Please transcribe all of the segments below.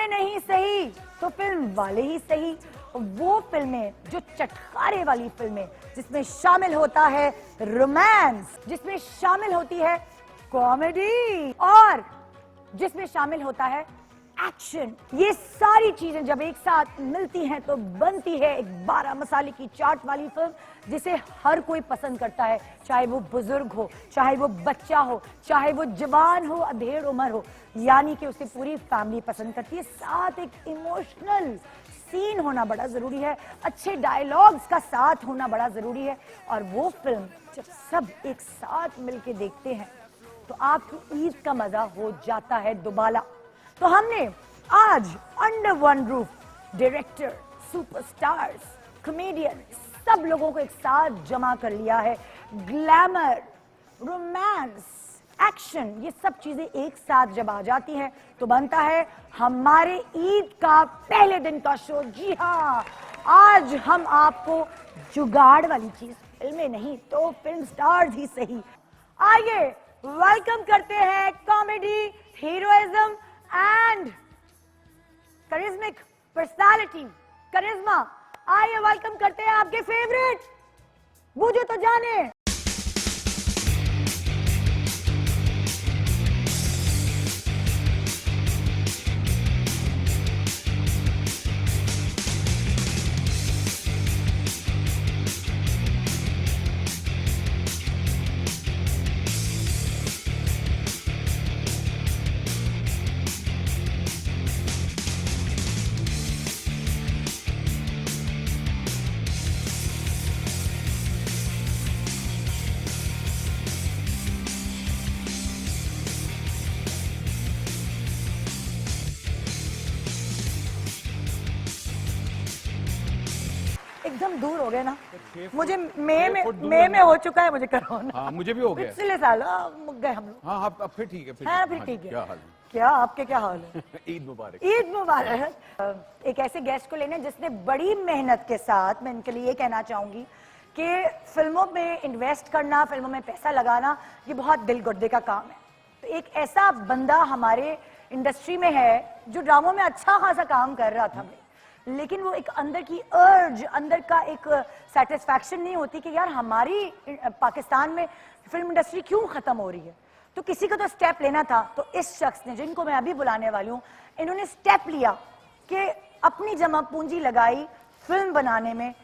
फिल्में नहीं सही तो फिल्म वाले ही सही। वो फिल्में जो चटखारे वाली फिल्में, जिसमें शामिल होता है रोमांस, जिसमें शामिल होती है कॉमेडी और जिसमें शामिल होता है एक्शन, ये सारी चीजें जब एक साथ मिलती हैं तो बनती है एक 12 मसाले की चाट वाली फिल्म जिसे हर कोई पसंद करता है, चाहे वो बुजुर्ग हो, चाहे वो बच्चा हो, चाहे वो जवान हो, अधेड़ उम्र हो, यानी कि उसे पूरी फैमिली पसंद करती है। साथ एक इमोशनल सीन होना बड़ा जरूरी है, अच्छे डायलॉग्स का साथ होना बड़ा जरूरी है। और वो फिल्म जब सब एक साथ मिलके देखते हैं तो आपकी ईद का मजा हो जाता है दुबाला। तो हमने आज under one roof director, superstars, comedian, सब लोगों को एक साथ जमा कर लिया है। ग्लैमर, रोमांस, एक्शन, ये सब चीजें एक साथ जब आ जाती हैं तो बनता है हमारे ईद का पहले दिन का शो। जी हाँ, आज हम आपको जुगाड़ वाली चीज, फिल्में नहीं तो फिल्म स्टार्स ही सही, आइए वेलकम करते हैं कॉमेडी, हीरोइज्म एंड करिश्मिक पर्सनालिटी, करिश्मा। आइए वेलकम करते हैं आपके फेवरेट, मुझे तो जाने। एकदम दूर हो गए ना, मुझे मई में हो चुका है मुझे कोरोना। हाँ, मुझे भी हो गया पिछले साल मुक गए हम लोग। हाँ, अब फिर ठीक है, फिर ठीक है। क्या हाल है? क्या आपके क्या हाल है? ईद मुबारक। ईद मुबारक। एक ऐसे गेस्ट को लेने जिसने बड़ी मेहनत के साथ, मैं इनके लिए ये कहना चाहूंगी कि फिल्मों में इन्वेस्ट करना, फिल्मों में पैसा लगाना, ये बहुत दिल गुर्दे का काम है। तो एक ऐसा बंदा हमारे इंडस्ट्री में है जो ड्रामों में अच्छा खासा काम कर रहा था, लेकिन वो एक अंदर की अर्ज, अंदर का एक सेटिस्फैक्शन नहीं होती कि यार हमारी पाकिस्तान में फिल्म इंडस्ट्री क्यों खत्म हो रही है। तो किसी को तो स्टेप लेना था, तो इस शख्स ने, जिनको मैं अभी बुलाने वाली हूँ, इन्होंने स्टेप लिया कि अपनी जमा पूंजी लगाई फिल्म बनाने में।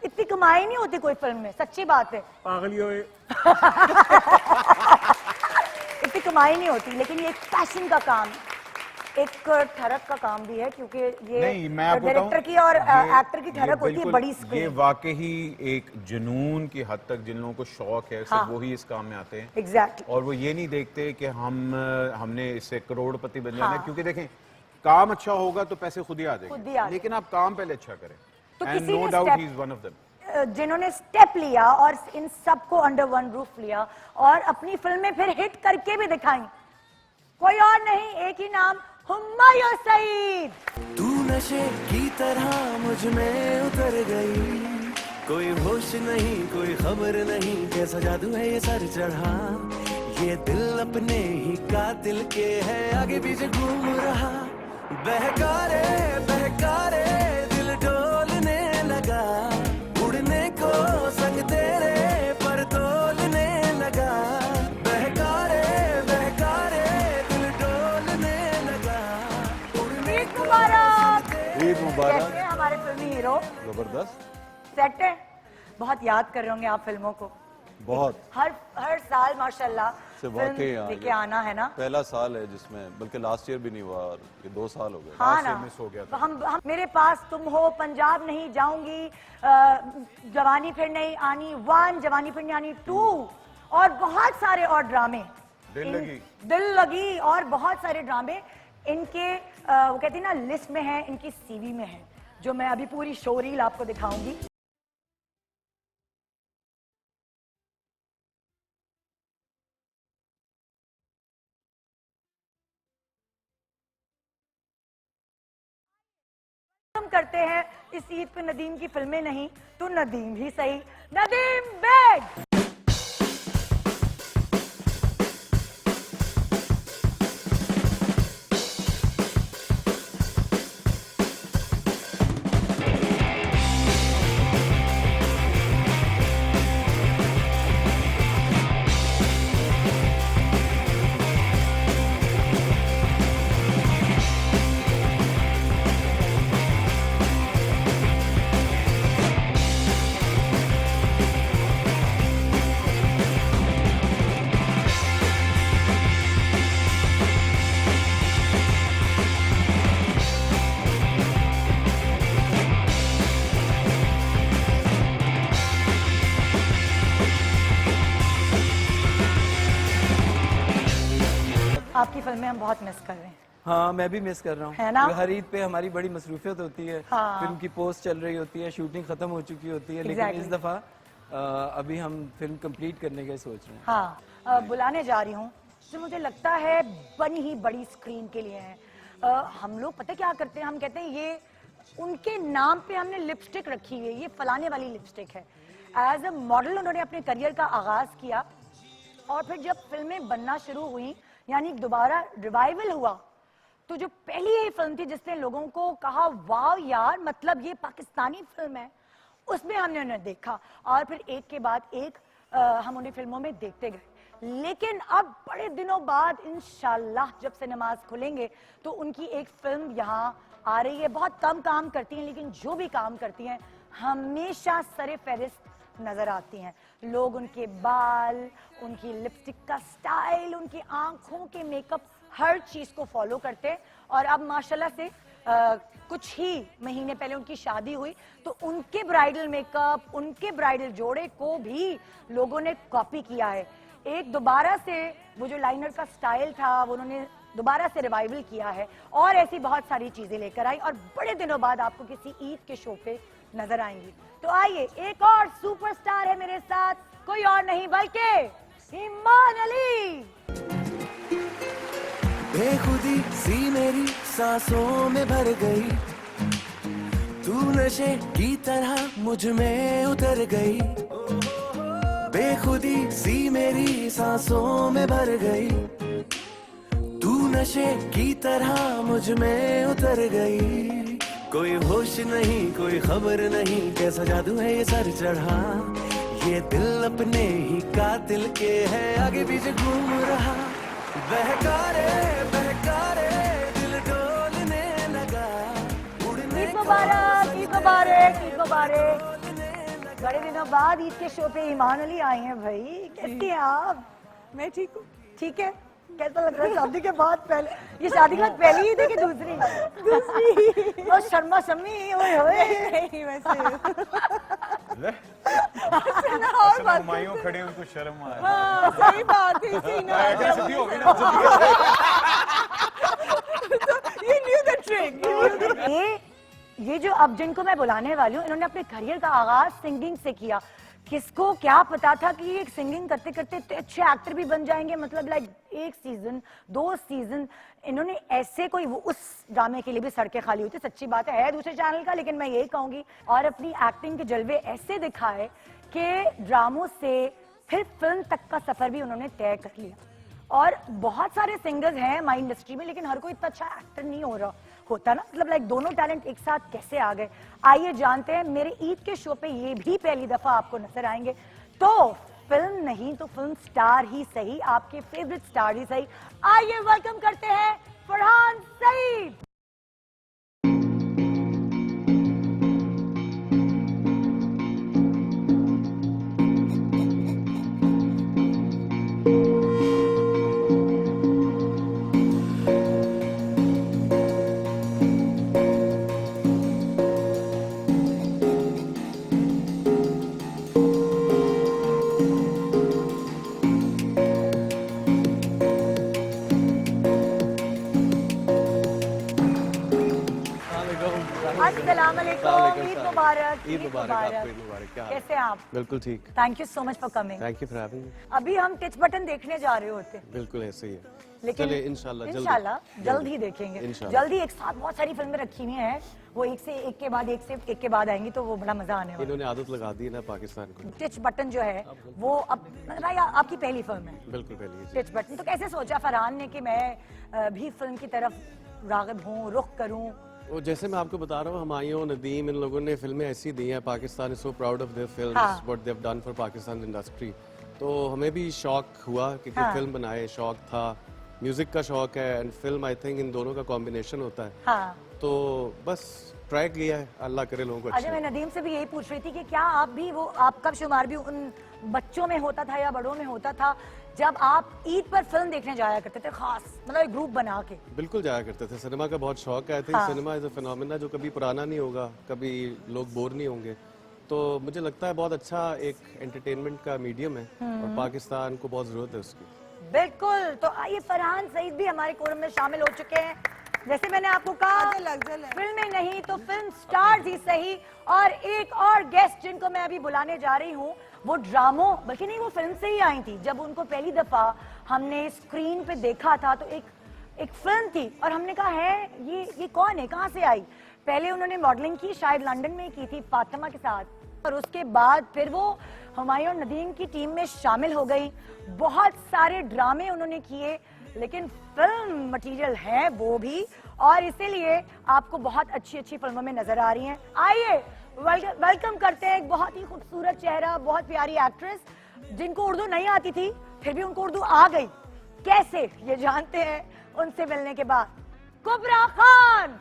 इतनी कमाई नहीं होती कोई फिल्म में, सच्ची बात है। पागल होए। इतनी कमाई नहीं होती, लेकिन ये एक पैशन का काम है, एक ठरक का काम भी है, क्योंकि ये डायरेक्टर की और एक्टर की ठरक होती है बड़ी स्क्रीन। ये वाकई एक जुनून की हद तक जिन लोगों को शौक है, हाँ, सिर्फ वही इस काम में आते हैं। एग्जैक्टली। और वो ये नहीं देखते कि हमने इससे करोड़पति बन जाना है। हाँ, क्योंकि देखें, काम अच्छा होगा तो पैसे खुद ही आ जाएंगे, लेकिन आप काम पहले अच्छा करें। तो एंड किसी नो ने doubt he is step, one of them, जिन्होंने स्टेप लिया और इन सबको अंडर वन रूफ लिया और अपनी फिल्में फिर हिट करके भी दिखाई। कोई और नहीं, एक ही नाम, हुमायूं सईद। तू नशे की तरह मुझ में उतर गई, कोई होश नहीं, कोई खबर नहीं, कैसा जादू है ये सर चढ़ा। ये दिल अपने ही कातिल के है आगे पीछे घूम रहा। बहकारे बहकारे दिल डोलने लगा, उड़ने को संग तेरे पर तोलने लगा। बहकारे बहकारे दिल डोलने लगा, उड़ने को। ईद मुबारक। कैसे हैं हमारे फिल्मी हीरो? जबरदस्त। सेट है, बहुत याद कर रहे होंगे आप फिल्मों को। बहुत, हर साल माशाल्लाह फिल्म लेके आना है ना। पहला साल है जिसमें, बल्कि लास्ट ईयर भी नहीं हुआ और ये 2 साल हो गए। हाँ ना, मिस हो गया था। हम मेरे पास तुम हो, पंजाब नहीं जाऊंगी, जवानी फिर नहीं आनी 1, जवानी फिर नहीं आनी 2, और बहुत सारे और ड्रामे, दिल लगी और बहुत सारे ड्रामे इनके वो कहते हैं ना लिस्ट में है, इनकी सीवी में है, जो मैं अभी पूरी शो रील आपको दिखाऊंगी। हम करते हैं इस ईद पे नदीम की फिल्में नहीं तो नदीम ही सही। नदीम बेग। फिल्में हम बहुत मिस कर रहे हैं। हाँ, मैं भी मिस कर रहा हूँ। है ना? हर ईद पे हमारी बड़ी मसरूफियत होती है। हाँ। फिल्म की पोस्ट चल रही होती है, शूटिंग खत्म हो चुकी होती है, लेकिन Exactly. इस दफा अभी हम फिल्म कंप्लीट करने का सोच रहे हैं। हाँ, बुलाने जा रही हूँ जो मुझे लगता है बनी ही बड़ी स्क्रीन के लिए है। हम लोग पता क्या करते हैं, हम कहते हैं ये उनके नाम पे हमने लिपस्टिक रखी हुई है, ये फलाने वाली लिपस्टिक है। एज अ मॉडल उन्होंने अपने करियर का आगाज किया और फिर जब फिल्में बनना शुरू हुई, यानी दोबारा रिवाइवल हुआ, तो जो पहली ये फिल्म थी जिसने लोगों को कहा वाह यार, मतलब ये पाकिस्तानी फिल्म है, उसमें हमने उन्हें देखा और फिर एक के बाद एक हम उन्हें फिल्मों में देखते गए। लेकिन अब बड़े दिनों बाद इंशाल्लाह जब सिनेमाज खुलेंगे तो उनकी एक फिल्म यहाँ आ रही है। बहुत कम काम करती हैं, लेकिन जो भी काम करती हैं हमेशा सरे फहरिस्त नजर आती हैं। लोग उनके बाल, उनकी लिपस्टिक का स्टाइल, उनकी आंखों के मेकअप, हर चीज को फॉलो करते हैं। और अब माशाल्लाह से कुछ ही महीने पहले उनकी शादी हुई तो उनके ब्राइडल मेकअप, उनके ब्राइडल जोड़े को भी लोगों ने कॉपी किया है। एक दोबारा से वो जो लाइनर का स्टाइल था वो उन्होंने दोबारा से रिवाइवल किया है और ऐसी बहुत सारी चीजें लेकर आई और बड़े दिनों बाद आपको किसी ईद के शो पे नजर आएंगी। तो आइए, एक और सुपरस्टार है मेरे साथ, कोई और नहीं बल्कि ईमान अली। बेखुदी सी मेरी सांसों में भर गई, तू नशे की तरह मुझ में उतर गई। बेखुदी सी मेरी सांसों में भर गई, तू नशे की तरह मुझ में उतर गई। कोई होश नहीं, कोई खबर नहीं, कैसा जादू है ये सर चढ़ा। ये दिल अपने ही कातिल के है आगे पीछे घूम रहा। बहकारे बहकारे दिल डोलने लगा, उड़ने ईद मुबारक, ईद मुबारक, ईद मुबारक। बड़े दिनों बाद ईद के शो पे ईमान अली आए हैं भाई, कैसी हैं आप? मैं ठीक हूँ। ठीक है, कैसा लग रहा है शादी के बाद? पहले ये शादी के बाद पहली ईद है कि दूसरी? दूसरी। और शर्मा शम्मी, ओए होए। नहीं वैसे और हुमायूं खड़े हैं, उनको शर्म आ रही हाँ, सही बात है, इसी ना। है। हो गई ना। You knew the trick. ये जो अब जिनको मैं बुलाने वाली हूँ, इन्होंने अपने करियर का आगाज सिंगिंग से किया। किसको क्या पता था कि ये सिंगिंग करते करते इतने अच्छे एक्टर भी बन जाएंगे। मतलब लाइक एक सीजन, 2 सीजन इन्होंने ऐसे कोई, वो उस ड्रामे के लिए भी सड़कें खाली हुई थी, सच्ची बात है दूसरे चैनल का, लेकिन मैं यही कहूंगी। और अपनी एक्टिंग के जलवे ऐसे दिखाए कि ड्रामों से फिर फिल्म तक का सफर भी उन्होंने तय कर लिया। और बहुत सारे सिंगर्स हैं हमारी इंडस्ट्री में, लेकिन हर कोई इतना अच्छा एक्टर नहीं होता ना। मतलब लाइक दोनों टैलेंट एक साथ कैसे आ गए, आइए जानते हैं। मेरे ईद के शो पे ये भी पहली दफा आपको नजर आएंगे। तो फिल्म नहीं तो फिल्म स्टार ही सही, आपके फेवरेट स्टार ही सही। आइए वेलकम करते हैं फरहान सईद। अस्सलाम वालेकुम, ईद मुबारक। ईद मुबारक आपको, ईद मुबारक। क्या हाल है? कैसे हैं आप? बिल्कुल ठीक। Thank you so much for coming. Thank you for having me. अभी हम टिच बटन देखने जा रहे होते हैं, बिल्कुल ऐसे ही है। लेकिन चलिए इंशाल्लाह जल्द ही देखेंगे। इंशाल्लाह। जल्दी एक साथ बहुत सारी फिल्में रखी हुई हैं, वो एक से एक के बाद आएंगी, तो वो बड़ा मजा आने वाला इन्होंने आदत लगा दी है ना पाकिस्तान को। है। टिच बटन जो है वो अब भाई आपकी पहली फिल्म है बिल्कुल पहले ही। Teach button. तो कैसे सोचा फरहान ने कि मैं भी फिल्म की तरफ राग़िब हूँ, रुख करूँ? वो जैसे मैं आपको बता रहा हूँ, हुमायूं, नदीम, इन लोगों ने फिल्में ऐसी दी हैं। Pakistan is so proud of their films, हाँ। What they have done for Pakistan industry. तो हमें भी शौक हुआ कि हाँ। फिल्म बनाए, शौक था, म्यूजिक का शौक है and film, I think in दोनों का कॉम्बिनेशन होता है। हाँ। तो बस ट्राई किया है, अल्लाह करे लोगों को अच्छा, अच्छा। मैं नदीम से भी यही पूछ रही थी कि क्या आप भी, वो आपका शुमार भी उन बच्चों में होता था या बड़ों में होता था जब आप ईद पर फिल्म देखने जाया करते थे, खास मतलब एक ग्रुप बना के? बिल्कुल जाया करते थे, सिनेमा का बहुत शौक है। आई थिंक हाँ। सिनेमा इज अ फिनोमेना जो कभी पुराना नहीं होगा, कभी लोग बोर नहीं होंगे। तो मुझे लगता है बहुत अच्छा एक एंटरटेनमेंट का मीडियम है और पाकिस्तान को बहुत जरूरत है उसकी। बिल्कुल। तो आइए, फरहान सईद भी हमारे कोरम में शामिल हो चुके हैं। जैसे मैंने आपको कहा, अफजल है। फिल्में नहीं तो फिल्म स्टार्स ही सही। और एक और गेस्ट जिनको मैं अभी बुलाने जा रही हूँ, वो ड्रामों बल्कि नहीं, वो फिल्म से ही आई थी। जब उनको पहली दफा हमने स्क्रीन पे देखा था तो एक फिल्म थी और हमने कहा है ये कौन है, कहाँ से आई। पहले उन्होंने मॉडलिंग की, शायद लंदन में की थी फातिमा के साथ, और उसके बाद फिर वो हुमायूं नदीम की टीम में शामिल हो गई। बहुत सारे ड्रामे उन्होंने किए, लेकिन फिल्म मटेरियल है वो भी, और इसीलिए आपको बहुत अच्छी अच्छी फिल्मों में नजर आ रही हैं। आइए वेलकम करते हैं एक बहुत ही खूबसूरत चेहरा, बहुत प्यारी एक्ट्रेस जिनको उर्दू नहीं आती थी, फिर भी उनको उर्दू आ गई। कैसे, ये जानते हैं उनसे मिलने के बाद। कुबरा खान।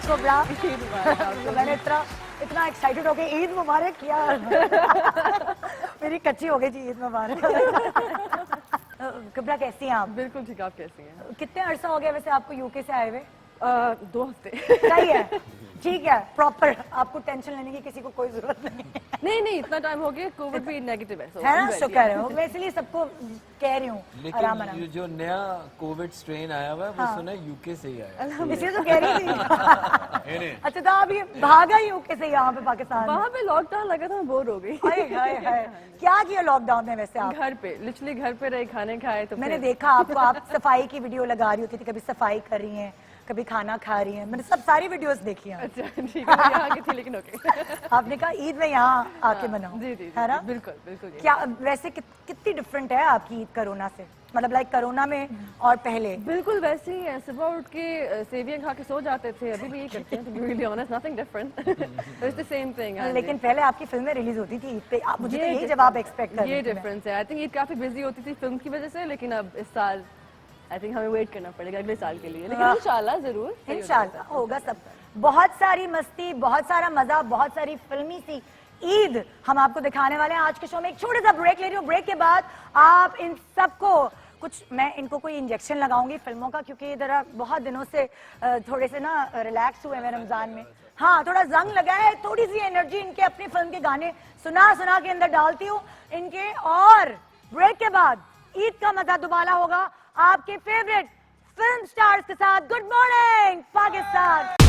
कुबरा, मैंने इतना एक्साइटेड हो गई, ईद मुबारक किया। मेरी कच्ची हो गई थी ईद मुबारक। कुबरा कैसी हैं आप? बिल्कुल ठीक, आप कैसी हैं? कितने अरसा हो गया वैसे आपको यूके से आए हुए? 2 हफ्ते। सही है, ठीक है, प्रॉपर। आपको टेंशन लेने की किसी को कोई जरूरत नहीं है। नहीं, इतना टाइम हो गया, कोविड भी नेगेटिव है, है ना, शुक्र है। मैं इसलिए सबको कह रही हूँ आराम लेकिन ये जो नया कोविड स्ट्रेन आया हुआ है वो सुना है यूके से ही आया है। इसलिए तो कह रही थी। अच्छा, तो आप ये भागा यूके से यहाँ पे पाकिस्तान? वहाँ पे लॉकडाउन लगा था, मैं बोर हो गई। हाय हाय हाय, क्या किया लॉकडाउन में वैसे आप? घर पे, लिटरली घर पे रहे, खाने खाए। तो मैंने देखा आपको, आप सफाई की वीडियो लगा रही होती थी, कभी सफाई कर रही हैं, कभी खाना खा रही हैं। मैंने सब सारी वीडियोस देखी हैं। अच्छा ठीक है, यहाँ की थी लेकिन ओके। आपने कहा ईद में यहाँ आके बनाओ, जी, है ना? बिल्कुल बिल्कुल। क्या वैसे कितनी डिफरेंट है आपकी ईद कोरोना से? मतलब लाइक कोरोना में और पहले? बिल्कुल वैसे ही है, सुबह उठ के सेवियां खा के सो जाते थे, अभी भी यही करते हैं, to be really honest, nothing different, it's the same thing। लेकिन पहले आपकी फिल्में रिलीज होती थी ईद पे, आप मुझे तो यही जवाब एक्सपेक्ट कर रही थी। ये डिफरेंस है, आई थिंक ईद काफी बिजी होती थी फिल्म की वजह से, लेकिन अब इस साल आई थिंक हमें वेट करना पड़ेगा अगले साल के लिए, लेकिन इंशाल्लाह जरूर इंशाल्लाह होगा सब। बहुत सारी मस्ती, बहुत सारा मजा, बहुत सारी फिल्मी सी ईद हम आपको दिखाने वाले हैं आज के शो में। एक छोटा सा ब्रेक ले रही हूँ, ब्रेक के बाद आप इन सबको कुछ, मैं इनको कोई इंजेक्शन लगाऊंगी फिल्मों का, क्योंकि इधर बहुत दिनों से थोड़े से ना रिलैक्स हुए हैं रमजान में। हाँ, थोड़ा जंग लगा है, थोड़ी सी एनर्जी इनके अपनी फिल्म के गाने सुना सुना के अंदर डालती हूँ इनके। और ब्रेक के बाद ईद का मजा दोबारा होगा आपके फेवरेट फिल्म स्टार्स के साथ। Good morning Pakistan.